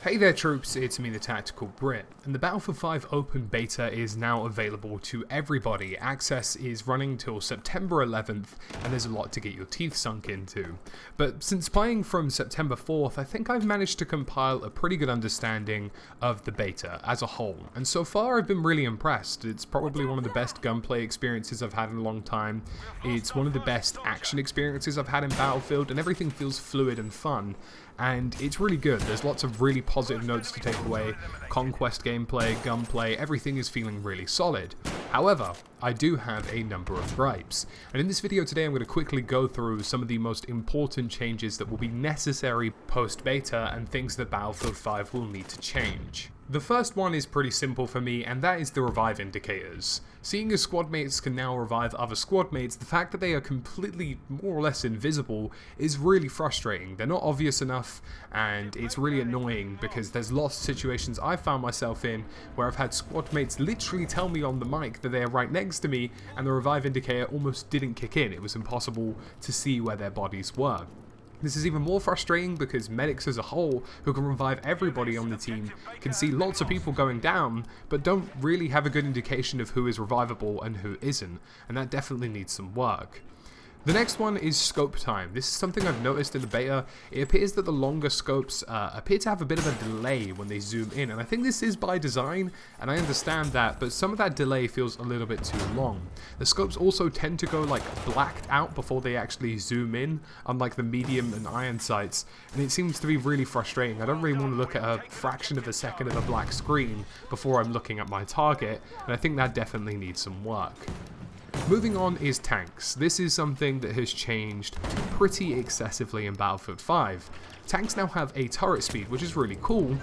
Hey there troops, it's me TheTacticalBrit, and the Battlefield 5 Open Beta is now available to everybody. Access is running till September 11th, and there's a lot to get your teeth sunk into. But since playing from September 4th, I think I've managed to compile a pretty good understanding of the beta as a whole, and so far I've been really impressed. It's probably one of the best gunplay experiences I've had in a long time. It's one of the best action experiences I've had in Battlefield, and everything feels fluid and fun. And it's really good. There's lots of really positive notes to take away. Conquest gameplay, gunplay, everything is feeling really solid. However, I do have a number of gripes. And in this video today, I'm going to quickly go through some of the most important changes that will be necessary post-beta and things that Battlefield 5 will need to change. The first one is pretty simple for me, and that is the revive indicators. Seeing as squad mates can now revive other squad mates, the fact that they are completely more or less invisible is really frustrating. They're not obvious enough, and it's really annoying because there's lots of situations I've found myself in where I've had squad mates literally tell me on the mic that they are right next to me and the revive indicator almost didn't kick in. It was impossible to see where their bodies were. This is even more frustrating because medics as a whole, who can revive everybody on the team, can see lots of people going down, but don't really have a good indication of who is revivable and who isn't, and that definitely needs some work. The next one is scope time. This is something I've noticed in the beta. It appears that the longer scopes appear to have a bit of a delay when they zoom in, and I think this is by design, and I understand that, but some of that delay feels a little bit too long. The scopes also tend to go like blacked out before they actually zoom in, unlike the medium and iron sights, and it seems to be really frustrating. I don't really want to look at a fraction of a second of a black screen before I'm looking at my target, and I think that definitely needs some work. Moving on is tanks. This is something that has changed pretty excessively in Battlefield 5. Tanks now have a turret speed, which is really cool,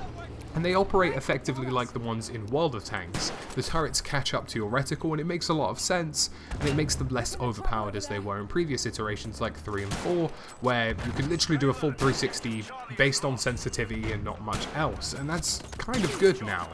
and they operate effectively like the ones in World of Tanks. The turrets catch up to your reticle, and it makes a lot of sense, and it makes them less overpowered as they were in previous iterations like 3 and 4, where you could literally do a full 360 based on sensitivity and not much else, and that's kind of good now.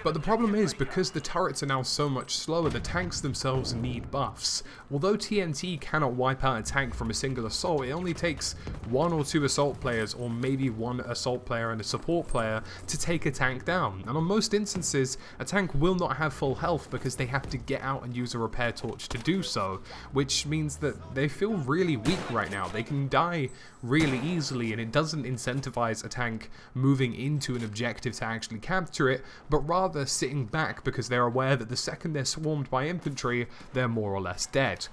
But the problem is, because the turrets are now so much slower, the tanks themselves need buffs. Although TNT cannot wipe out a tank from a single assault, it only takes 1 or 2 assault players, or maybe 1 assault player and a support player, to take a tank down. And on most instances, a tank will not have full health because they have to get out and use a repair torch to do so, which means that they feel really weak right now. They can die really easily, and it doesn't incentivize a tank moving into an objective to actually capture it, but rather sitting back because they're aware that the second they're swarmed by infantry, they're more or less dead.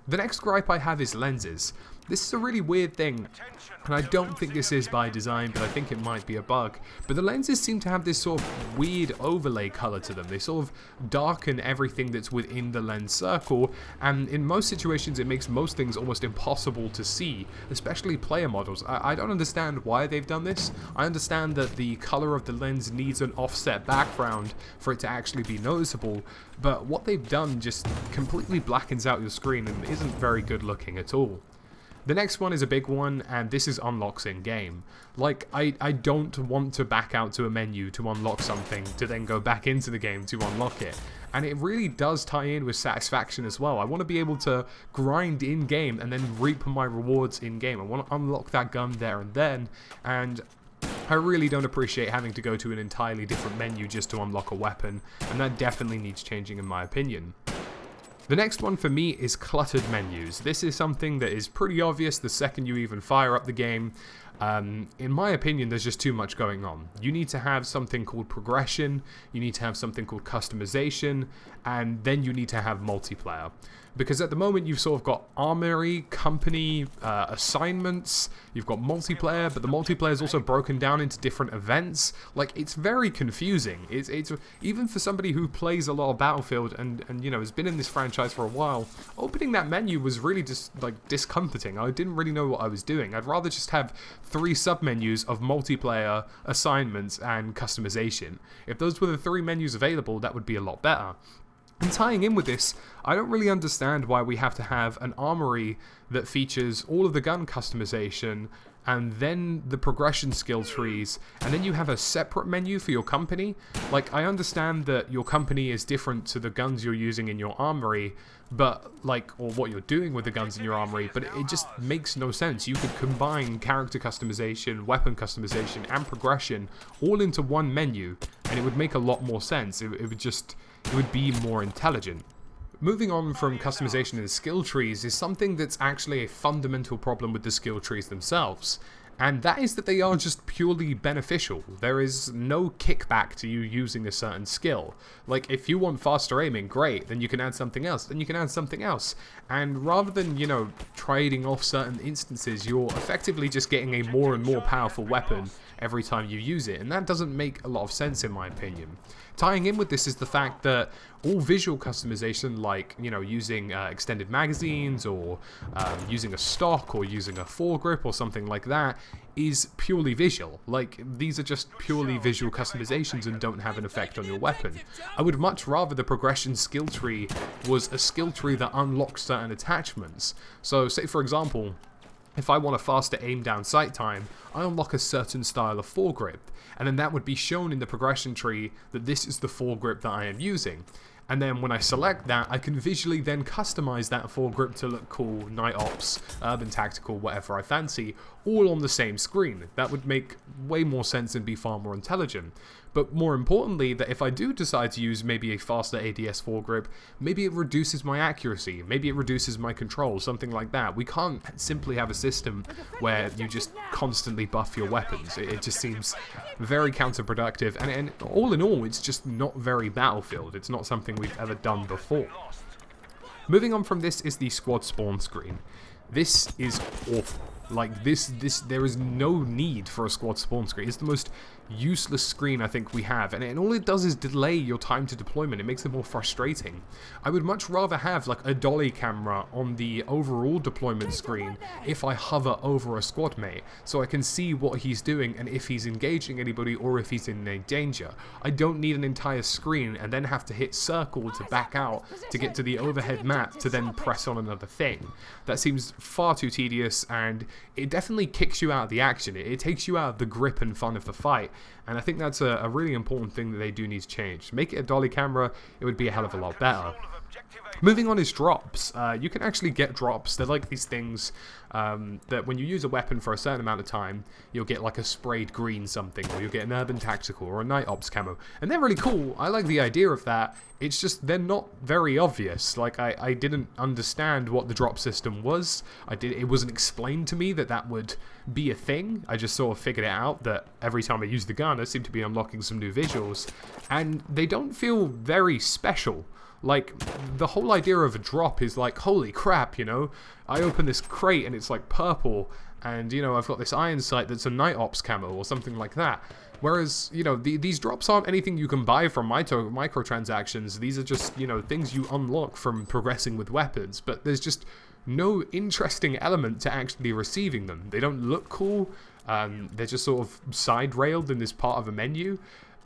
The next gripe I have is lenses. This is a really weird thing, and I don't think this is by design, but I think it might be a bug. But the lenses seem to have this sort of weird overlay color to them. They sort of darken everything that's within the lens circle, and in most situations it makes most things almost impossible to see, especially player models. I don't understand why they've done this. I understand that the color of the lens needs an offset background for it to actually be noticeable, but what they've done just completely blackens out your screen and isn't very good looking at all. The next one is a big one, and this is unlocks in game. Like, I don't want to back out to a menu to unlock something to then go back into the game to unlock it. And it really does tie in with satisfaction as well. I want to be able to grind in game and then reap my rewards in game. I want to unlock that gun there and then, and I really don't appreciate having to go to an entirely different menu just to unlock a weapon, and that definitely needs changing in my opinion. The next one for me is cluttered menus. This is something that is pretty obvious the second you even fire up the game. In my opinion, there's just too much going on. You need to have something called progression, you need to have something called customization, and then you need to have multiplayer. Because at the moment you've sort of got armory, company, assignments, you've got multiplayer, but the multiplayer is also broken down into different events. Like, it's very confusing. It's even for somebody who plays a lot of Battlefield and you know, has been in this franchise for a while, opening that menu was really just like discomforting. I didn't really know what I was doing. I'd rather just have 3 submenus of multiplayer, assignments, and customization. If those were the 3 menus available, that would be a lot better. And tying in with this, I don't really understand why we have to have an armory that features all of the gun customization and then the progression skill trees, and then you have a separate menu for your company. Like, I understand that your company is different to the guns you're using in your armory, but or what you're doing with the guns in your armory, but it just makes no sense. You could combine character customization, weapon customization, and progression all into one menu, and it would make a lot more sense. It would be more intelligent. Moving on from customization in the skill trees is something that's actually a fundamental problem with the skill trees themselves, and that is that they are just purely beneficial. There is no kickback to you using a certain skill. Like, if you want faster aiming, great, then you can add something else, and rather than, trading off certain instances, you're effectively just getting a more and more powerful weapon every time you use it, and that doesn't make a lot of sense in my opinion. Tying in with this is the fact that all visual customization, like, using extended magazines, or using a stock, or using a foregrip, or something like that, is purely visual. Like, these are just purely visual customizations and don't have an effect on your weapon. I would much rather the progression skill tree was a skill tree that unlocks certain attachments. So, say for example, if I want a faster aim down sight time, I unlock a certain style of foregrip, and then that would be shown in the progression tree that this is the foregrip that I am using. And then when I select that, I can visually then customize that foregrip to look cool, night ops, urban tactical, whatever I fancy, all on the same screen. That would make way more sense and be far more intelligent. But more importantly, that if I do decide to use maybe a faster ADS foregrip, maybe it reduces my accuracy, maybe it reduces my control, something like that. We can't simply have a system where you just constantly buff your weapons. It just seems very counterproductive, and all in all, it's just not very Battlefield. It's not something we've ever done before. Moving on from this is the squad spawn screen. This is awful. Like, there is no need for a squad spawn screen. It's the most useless screen I think we have, and all it does is delay your time to deployment. It makes it more frustrating. I would much rather have like a dolly camera on the overall deployment screen if I hover over a squad mate, so I can see what he's doing and if he's engaging anybody or if he's in any danger. I don't need an entire screen and then have to hit circle to back out to get to the overhead map to then press on another thing. That seems far too tedious, and it definitely kicks you out of the action. It takes you out of the grip and fun of the fight, and I think that's a really important thing that they do need to change. Make it a dolly camera, it would be a hell of a lot better. Moving on is drops. You can actually get drops. They're like these things that when you use a weapon for a certain amount of time, you'll get like a sprayed green something, or you'll get an urban tactical or a night ops camo. And they're really cool. I like the idea of that. It's just they're not very obvious. Like, I didn't understand what the drop system was. It wasn't explained to me that would be a thing. I just sort of figured it out that every time I use the gun, I seem to be unlocking some new visuals. And they don't feel very special. Like, the whole idea of a drop is like, holy crap, I open this crate and it's like purple, and I've got this iron sight that's a night ops camo or something like that. Whereas, these drops aren't anything you can buy from microtransactions. These are just, things you unlock from progressing with weapons, but there's just no interesting element to actually receiving them. They don't look cool. They're just sort of side railed in this part of a menu.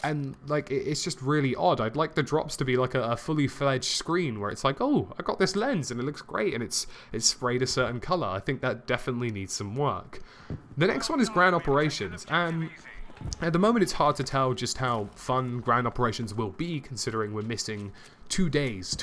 And, like, it's just really odd. I'd like the drops to be like a fully fledged screen where it's like, oh, I got this lens and it looks great and it's sprayed a certain color. I think that definitely needs some work. The next one is ground operations, and at the moment it's hard to tell just how fun ground operations will be, considering we're missing 2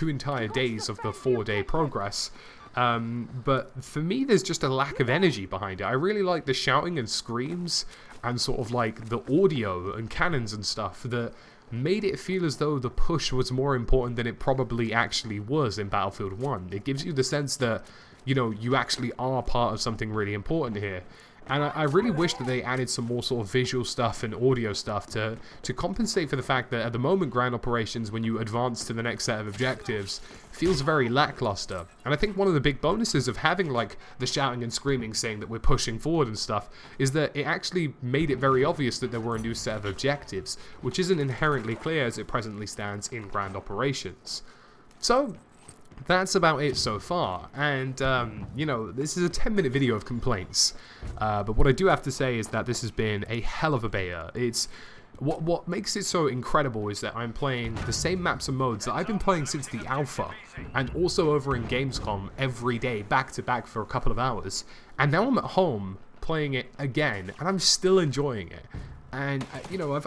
entire days of the 4-day progress. But for me, there's just a lack of energy behind it. I really like the shouting and screams and sort of like the audio and cannons and stuff that made it feel as though the push was more important than it probably actually was in Battlefield 1. It gives you the sense that, you actually are part of something really important here. And I really wish that they added some more sort of visual stuff and audio stuff to compensate for the fact that at the moment ground operations, when you advance to the next set of objectives, feels very lackluster. And I think one of the big bonuses of having like the shouting and screaming saying that we're pushing forward and stuff is that it actually made it very obvious that there were a new set of objectives, which isn't inherently clear as it presently stands in ground operations. So that's about it so far, and this is a 10-minute video of complaints, but what I do have to say is that this has been a hell of a beta. It's What makes it so incredible is that I'm playing the same maps and modes that I've been playing since the alpha, and also over in Gamescom every day, back to back for a couple of hours, and now I'm at home playing it again, and I'm still enjoying it. And you know,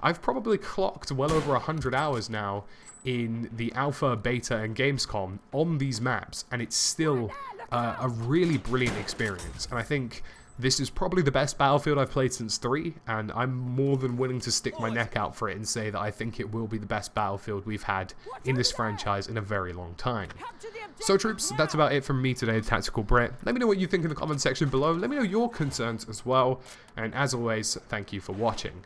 I've probably clocked well over 100 hours now in the alpha, beta, and Gamescom on these maps, and it's still a really brilliant experience. And I think this is probably the best Battlefield I've played since 3, and I'm more than willing to stick my neck out for it and say that I think it will be the best Battlefield we've had in this franchise in a very long time. So troops, that's about it from me today, the Tactical Brit. Let me know what you think in the comment section below. Let me know your concerns as well, and as always, thank you for watching.